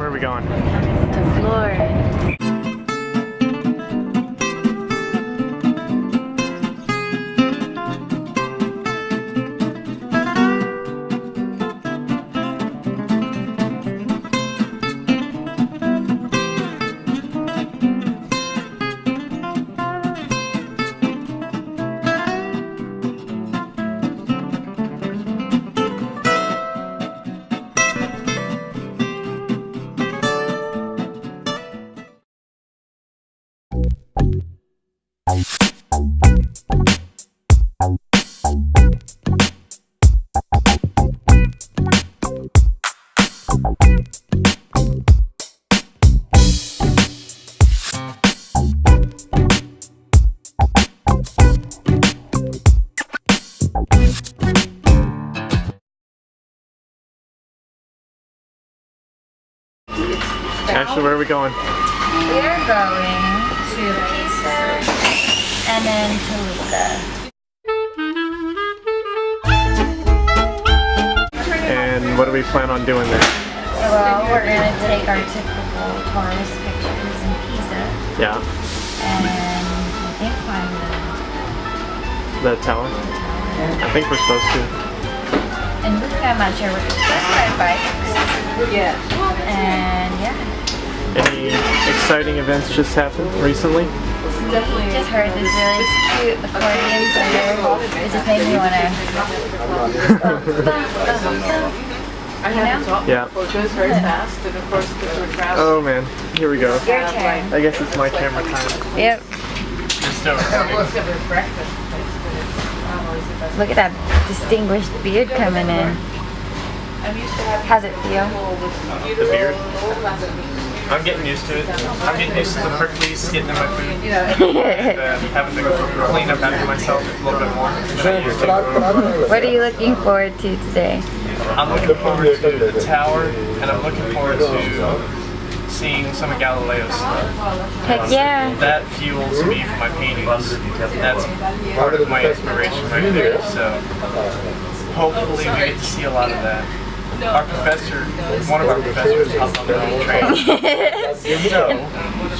Where are we going? To Florida. Ashley, where are we going? We're going to Pisa and then Toluca. And what do we plan on doing there? Well, we're going to take our typical tourist pictures in Pisa Yeah. and I think climb The tower? I think we're supposed to. And I'm not sure what we're supposed to ride bikes. Yeah. And yeah. Any exciting events just happened recently? Just heard this really cute accordion player. It just made me want to. I have to talk. Yeah. Well, it goes very fast, and of course, because we're traveling. Oh man, here we go. Your turn. I guess it's my camera time. Yep. You're still recording. Except for breakfast place, but it's not always the best. Look at that distinguished beard coming in. I'm used to having How's it feel? The beard? I'm getting used to it. I'm getting used to the pricklies getting in my food. And having to clean up after myself a little bit more than I used to. What are you looking forward to today? I'm looking forward to the tower, and I'm looking forward to seeing some of Galileo's stuff. Heck yeah. That fuels me for my paintings. That's part of my inspiration right there. So hopefully we get to see a lot of that. Our professor, one of our professors hopped on the wrong train. So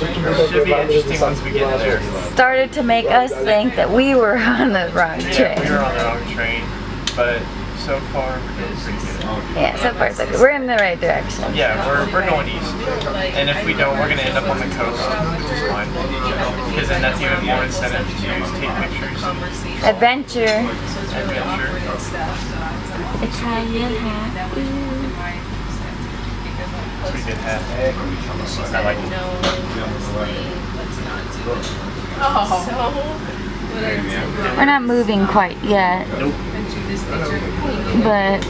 it should be interesting once we get there. Started to make us think that we were on the wrong Yeah, train. we were on the wrong train, but so far we're doing pretty good. Yeah, so far so good. We're in the right direction. Yeah, we're going east, and if we don't, we're gonna end up on the coast, which is fine, because then that's even more incentive to take pictures. Adventure. Adventure. Italian hat. Pretty good hat. I like it. We're not moving quite yet, Nope. but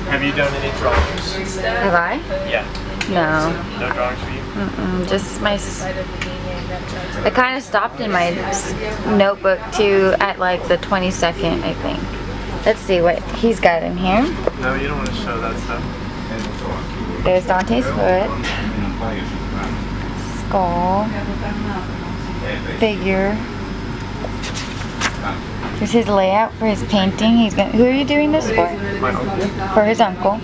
Have you done any drawings? have I? Yeah. No. No drawings for you? Just my. I kind of stopped in my notebook too at like the 22nd, I think. Let's see what he's got in here. No, you don't want to show that stuff. There's Dante's foot, skull, figure. Here's his layout for his painting. He's gonna. Who are you doing this for? My uncle. For his uncle.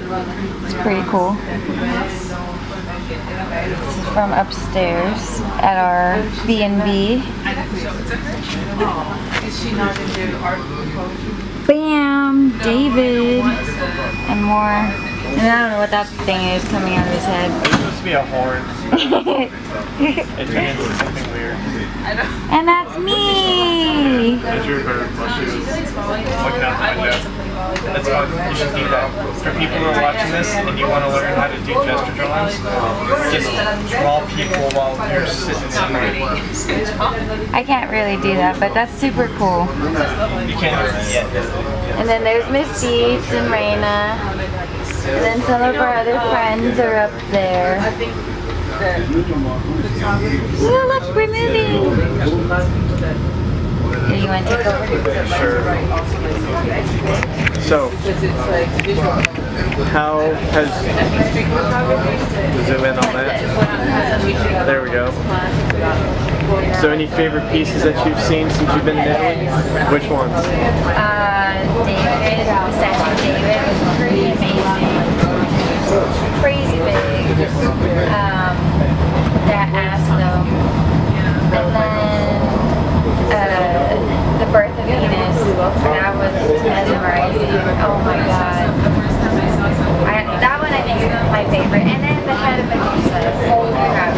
It's pretty cool. This is from upstairs at our B&B. Is she not into art and poetry? Bam! David! And more. And I don't know what that thing is coming out of his head. It's supposed to be a horn. It turned into something weird. And that's me! There's your bird while she was looking out the window. That's fun. You should do that. For people who are watching this and you want to learn how to do gesture drawings, just draw people while you're sitting somewhere. I can't really do that, but that's super cool. You can't yet. And then there's Miss Beats and Raina. And then some of our other friends are up there. Oh, look, we're moving. Here, you want to take over? Sure. So, how has... Zoom in on that. There we go. So any favorite pieces that you've seen since you've been in Italy? Which ones? David, the statue of David was pretty amazing. Crazy big. my god. That one I think is my favorite. And then the head of Medusa. Holy crap.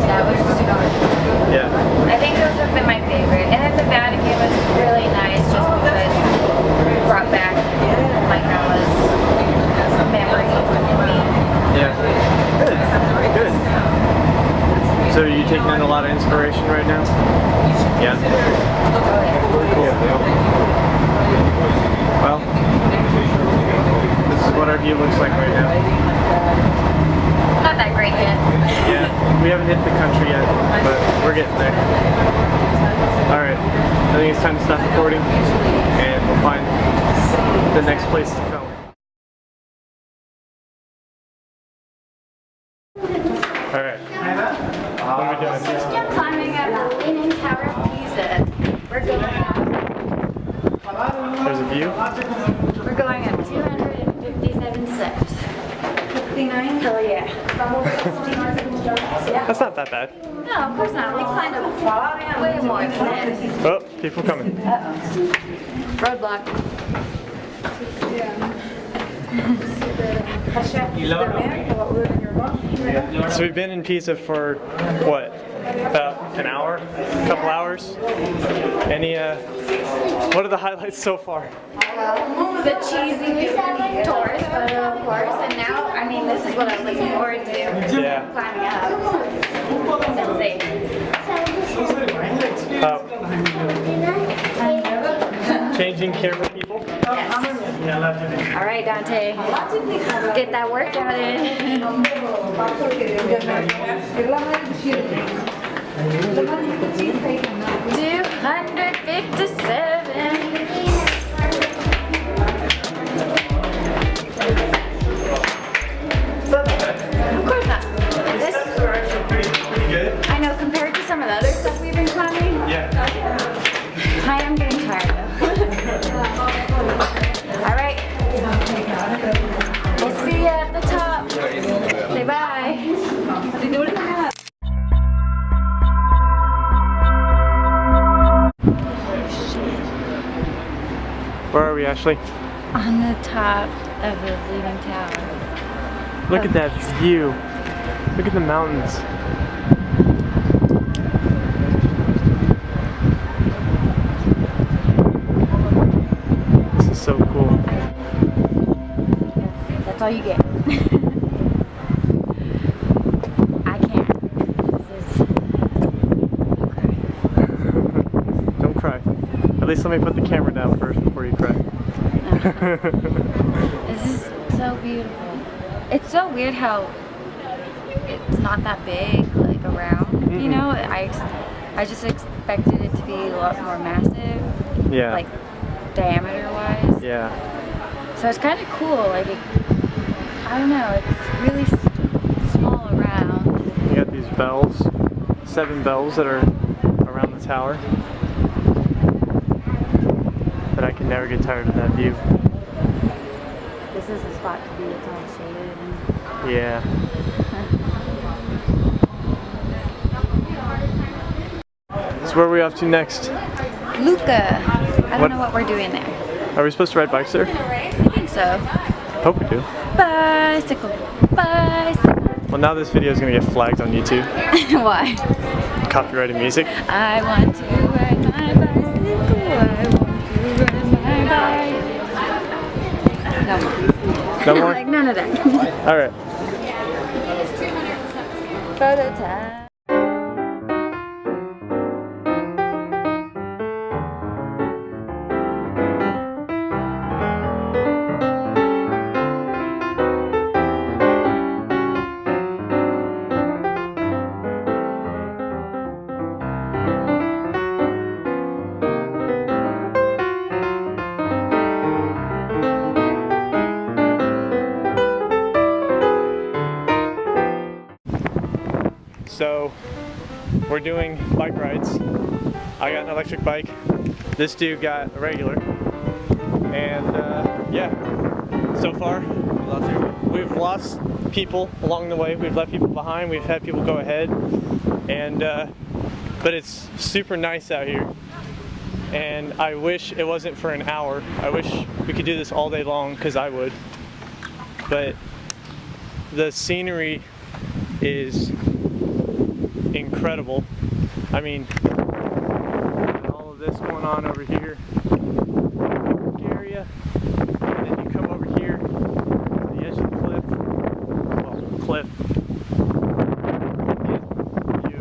That was super cool. Yeah. I think those have been my favorite. And then the Vatican was really nice just because it brought back like that was memory in me. Yeah. Good. Good. So are you taking in a lot of inspiration right now? Yeah. Oh yeah. Cool. Well, this is what our view looks like right now. Not that great yet. Yeah, we haven't hit the country yet, but we're getting there. Alright, I think it's time to stop recording, and we'll find the next place to film. Alright, what are we doing? Still climbing up the Leaning Tower of Pisa. We're going There's a view. We're going up 257 steps. 59? Hell yeah. That's not that bad. No, of course not. We climbed up way more than this. Oh, people coming. Roadblock. So we've been in Pisa for, what, about an hour? A couple hours? Any, what are the highlights so far? The cheesy tourist photo, of course, and now, I mean, this is what I'm looking forward to. Yeah. Climbing up. Sensation. Changing camera people? Yes. All right, Dante. Get that workout in. 257. Of course not. This, Pretty good? I know, compared to some of the other stuff we've been climbing, Yeah. I am getting tired though. All right. We'll see you at the top. Say bye. Where are we, Ashley? On the top of the Leaning Tower. Look at that view. Look at the mountains. This is so cool. That's all you get. I can't. This is... Don't cry. At least let me put the camera down first before you cry. This is so beautiful. It's so weird how it's not that big, like around, you know? I just expected it to be a lot more massive, Yeah. like diameter-wise. Yeah. So it's kind of cool, like, I don't know, it's really small around. You got these bells, 7 bells that are around the tower. But I can never get tired of that view. This is the spot to be, it's all shaded. And... Yeah. So where are we off to next? Luca. I don't What? know what we're doing there. Are we supposed to ride bikes there? I think so. Hope we do. Bicycle. Bicycle. Well, now this video is going to get flagged on YouTube. Why? Copyrighted music. I want to ride my bicycle. I want to ride my bike. No more. No more? Like none of that. Alright. Photo time. So, we're doing bike rides. I got an electric bike. This dude got a regular. And yeah, so far we've lost people along the way. We've left people behind. We've had people go ahead. And but it's super nice out here. and I wish it wasn't for an hour. I wish we could do this all day long, because I would. But the scenery is incredible. I mean, all of this going on over here, area, and then you come over here to the edge of the cliff. Well, cliff. You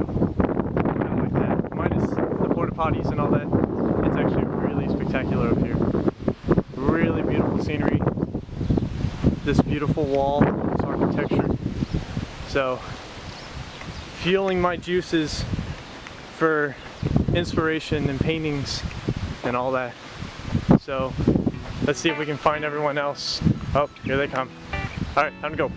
kind of like that, minus the porta potties and all that. It's actually really spectacular up here. Really beautiful scenery. This beautiful wall, this architecture. So, fueling my juices for inspiration and paintings and all that. So, let's see if we can find everyone else. Oh, here they come. All right, time to go.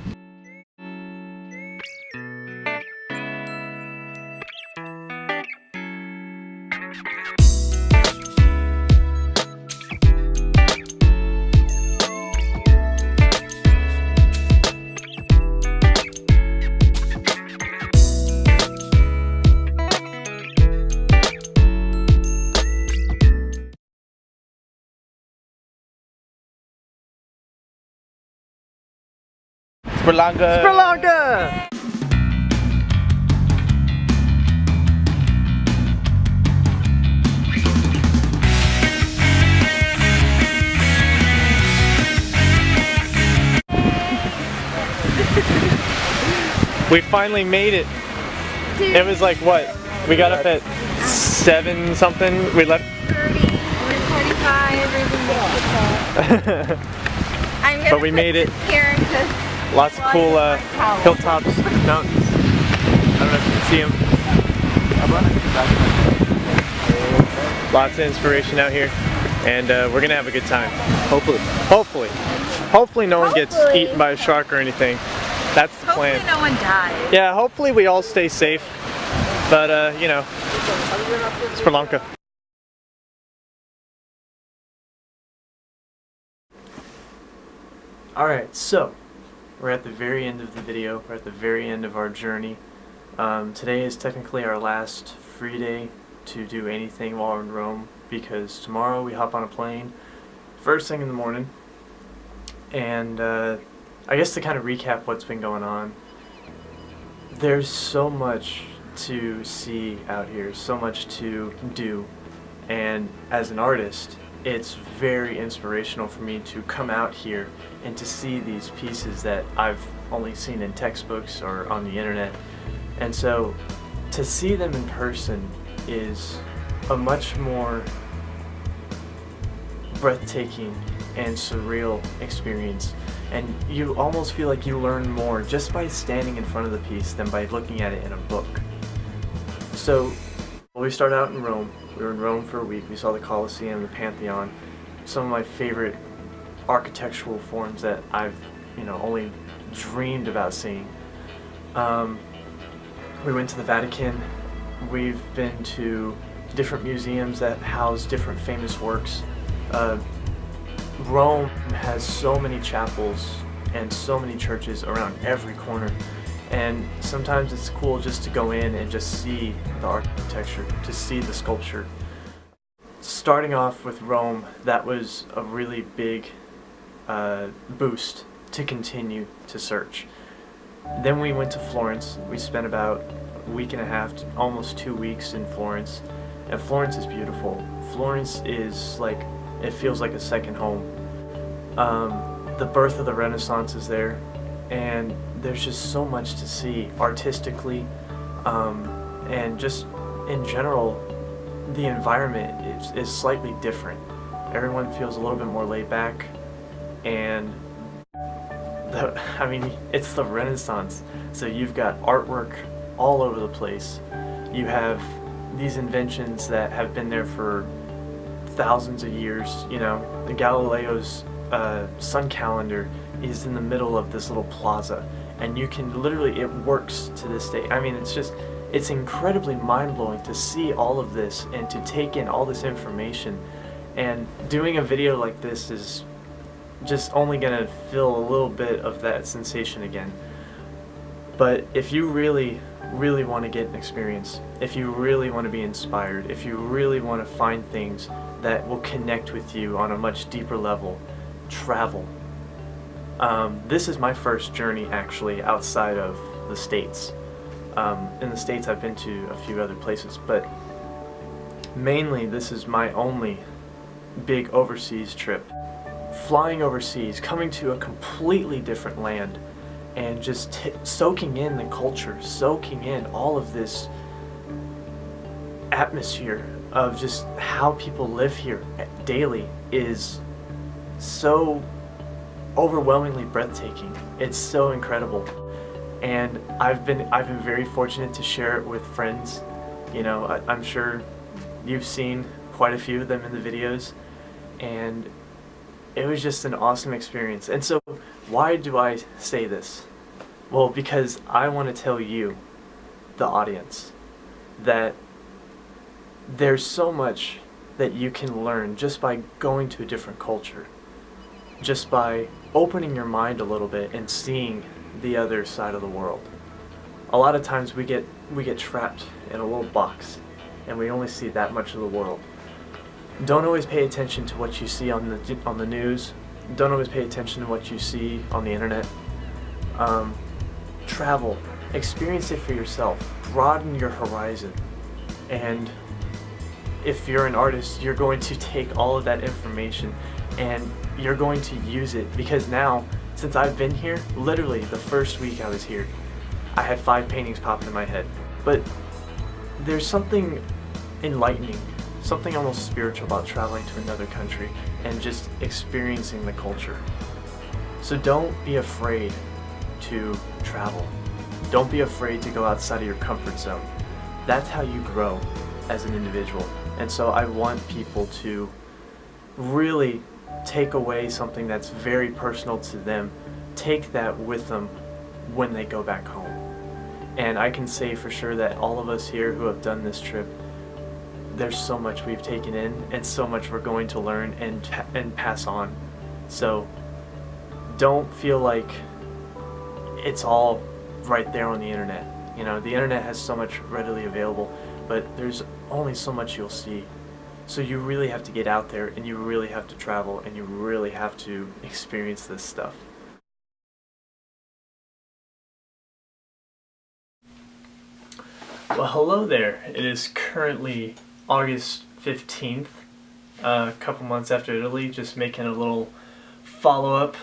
Berlanga! Berlanga! We finally made it. Dude. It was like what? We got up at 7 something. We left 30, 45, I'm gonna But we made it. Here because Lots of cool hilltops, mountains. I don't know if you can see them. Lots of inspiration out here, and we're gonna have a good time. Hopefully. Hopefully no one gets eaten by a shark or anything. That's the plan. hopefully no one dies. Yeah, hopefully we all stay safe. But you know, Sri Lanka. Alright, so we're at the very end of the video. We're at the very end of our journey. Today is technically our last free day to do anything while we're in Rome, because tomorrow we hop on a plane first thing in the morning. And I guess to kind of recap what's been going on, there's so much to see out here, so much to do, and as an artist, it's very inspirational for me to come out here and to see these pieces that I've only seen in textbooks or on the internet. And so to see them in person is a much more breathtaking and surreal experience. And you almost feel like you learn more just by standing in front of the piece than by looking at it in a book. So we started out in Rome. We were in Rome for a week. We saw the Colosseum, the Pantheon, some of my favorite architectural forms that I've, only dreamed about seeing. We went to the Vatican. We've been to different museums that house different famous works. Rome has so many chapels and so many churches around every corner, and sometimes it's cool just to go in and just see the architecture, to see the sculpture. Starting off with Rome, that was a really big boost to continue to search. Then we went to Florence. We spent about a week and a half, almost 2 weeks in Florence, and Florence is beautiful. Florence is like, it feels like a second home. The birth of the Renaissance is there, and there's just so much to see artistically, and just in general, the environment is slightly different. Everyone feels a little bit more laid back, and it's the Renaissance, so you've got artwork all over the place. You have these inventions that have been there for thousands of years. The Galileo's sun calendar is in the middle of this little plaza, and you can literally, it works to this day. It's incredibly mind-blowing to see all of this and to take in all this information, and doing a video like this is just only gonna feel a little bit of that sensation again. But if you really want to get an experience, if you really want to be inspired, if you really want to find things that will connect with you on a much deeper level, travel. This is my first journey actually outside of the States. In the States I've been to a few other places, but mainly this is my only big overseas trip. Flying overseas, coming to a completely different land, and just soaking in the culture, soaking in all of this atmosphere of just how people live here daily is so overwhelmingly breathtaking. It's so incredible. And I've been very fortunate to share it with friends. You know, I'm sure you've seen quite a few of them in the videos, and it was just an awesome experience. And so why do I say this? Well, because I want to tell you, the audience, that there's so much that you can learn just by going to a different culture, just by opening your mind a little bit and seeing the other side of the world. A lot of times we get trapped in a little box and we only see that much of the world. Don't always pay attention to what you see on the news. Don't always pay attention to what you see on the internet. Travel, experience it for yourself, broaden your horizon. And if you're an artist, you're going to take all of that information and you're going to use it, because now, since I've been here, literally the first week I was here, I had 5 paintings pop in my head. But there's something enlightening, something almost spiritual about traveling to another country and just experiencing the culture. So don't be afraid to travel. Don't be afraid to go outside of your comfort zone. That's how you grow as an individual. And so I want people to really take away something that's very personal to them, take that with them when they go back home. And I can say for sure that all of us here who have done this trip, there's so much we've taken in and so much we're going to learn and pass on. So don't feel like it's all right there on the internet. You know, the internet has so much readily available, but there's only so much you'll see. So you really have to get out there, and you really have to travel, and you really have to experience this stuff. Well, hello there. It is currently August 15th, a couple months after Italy, just making a little follow-up,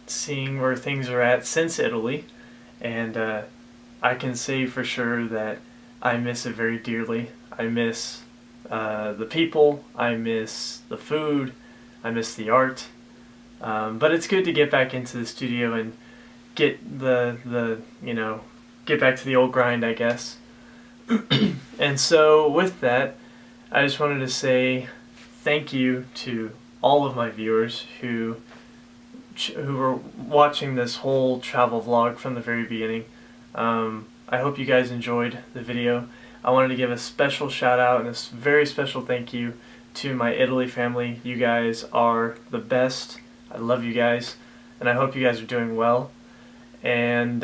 seeing where things are at since Italy, and I can say for sure that I miss it very dearly. I miss the people, I miss the food, I miss the art, but it's good to get back into the studio and get get back to the old grind, I guess. And so with that, I just wanted to say thank you to all of my viewers who were watching this whole travel vlog from the very beginning. I hope you guys enjoyed the video. I wanted to give a special shout out and a very special thank you to my Italy family. You guys are the best. I love you guys, and I hope you guys are doing well. And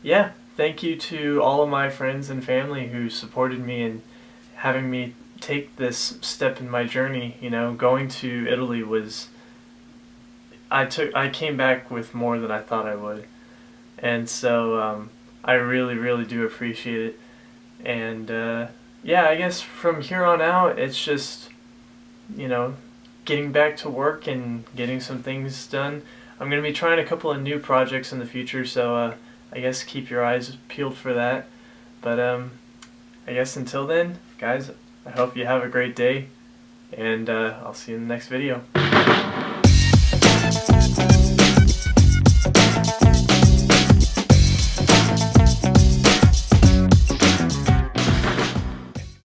yeah, thank you to all of my friends and family who supported me and having me take this step in my journey. You know, going to Italy was, I came back with more than I thought I would, and so I really do appreciate it. And yeah, I guess from here on out, it's just, you know, getting back to work and getting some things done. I'm going to be trying a couple of new projects in the future, so I guess keep your eyes peeled for that. But I guess until then, guys, I hope you have a great day, and I'll see you in the next video.